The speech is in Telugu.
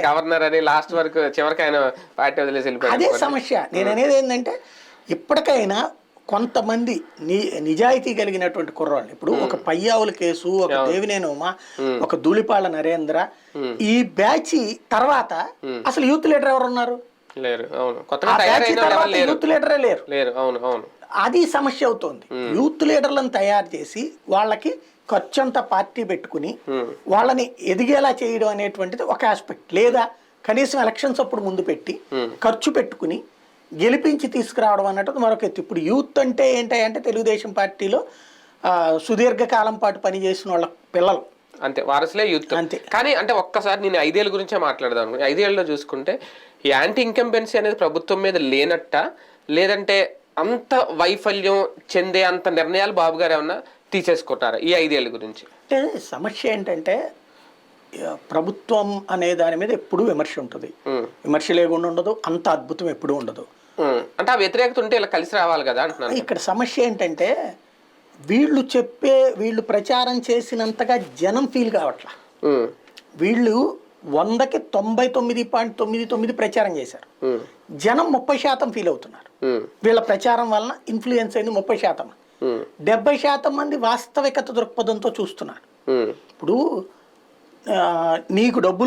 గవర్నర్ అని లాస్ట్ వరకు చివరికి ఆయన పార్టీ వదిలేసి అదే వెళ్ళిపోయాడు. సమస్య. నేను అనేది ఏంటంటే ఇప్పటికైనా కొంతమంది నిజాయితీ కలిగినటువంటి కుర్రాళ్ళు, ఇప్పుడు ఒక పయ్యావుల కేసు, ఒక దేవినేని ఉమ, ఒక ధూళిపాళ్ల నరేంద్ర, ఈ బ్యాచ్ తర్వాత అసలు యూత్ లీడర్ ఎవరు ఉన్నారు? లేరు. అవును, కొత్తగా తయారైన వాళ్ళు లేరు. యూత్ లీడరే లేరు. లేరు. అవును అవును, అది సమస్య అవుతోంది. యూత్ లీడర్లను తయారు చేసి వాళ్ళకి ఖర్చు అంతా పార్టీ పెట్టుకుని వాళ్ళని ఎదిగేలా చేయడం అనేటువంటిది ఒక ఆస్పెక్ట్. లేదా కనీసం ఎలక్షన్స్ అప్పుడు ముందు పెట్టి ఖర్చు పెట్టుకుని గెలిపించి తీసుకురావడం అన్నట్టు మరొక ఎత్తు. ఇప్పుడు యూత్ అంటే ఏంటంటే తెలుగుదేశం పార్టీలో సుదీర్ఘకాలం పాటు పనిచేసిన వాళ్ళ పిల్లలు అంతే, వారసులే యూత్ అంతే. కానీ అంటే ఒక్కసారి నేను 5 ఏళ్ళ గురించే మాట్లాడదాం. 5 ఏళ్ళలో చూసుకుంటే ఈ యాంటీ ఇన్కంబెన్సీ అనేది ప్రభుత్వం మీద లేనట్ట, లేదంటే అంత వైఫల్యం చెందే అంత నిర్ణయాలు బాబు గారు ఏమన్నా తీసేసుకుంటారా ఈ 5 ఏళ్ళ గురించి? అంటే సమస్య ఏంటంటే ప్రభుత్వం అనే దాని మీద ఎప్పుడూ విమర్శ ఉంటుంది. విమర్శ లేకుండా ఉండదు, అంత అద్భుతం ఎప్పుడూ ఉండదు. అంటే ఆ వ్యతిరేకత ఉంటే ఇలా కలిసి రావాలి కదా అంటున్నాను. ఇక్కడ సమస్య ఏంటంటే వీళ్ళు ప్రచారం చేసినంతగా జనం ఫీల్ కావట్లా. వీళ్ళు 100కి 99.99 ప్రచారం చేశారు. జనం 30% ఫీల్ అవుతున్నారు. వీళ్ళ ప్రచారం వలన ఇన్ఫ్లుయెన్స్ అయింది 30%. 70% మంది వాస్తవికత దృక్పథంతో చూస్తున్నారు. ఇప్పుడు నీకు డబ్బులు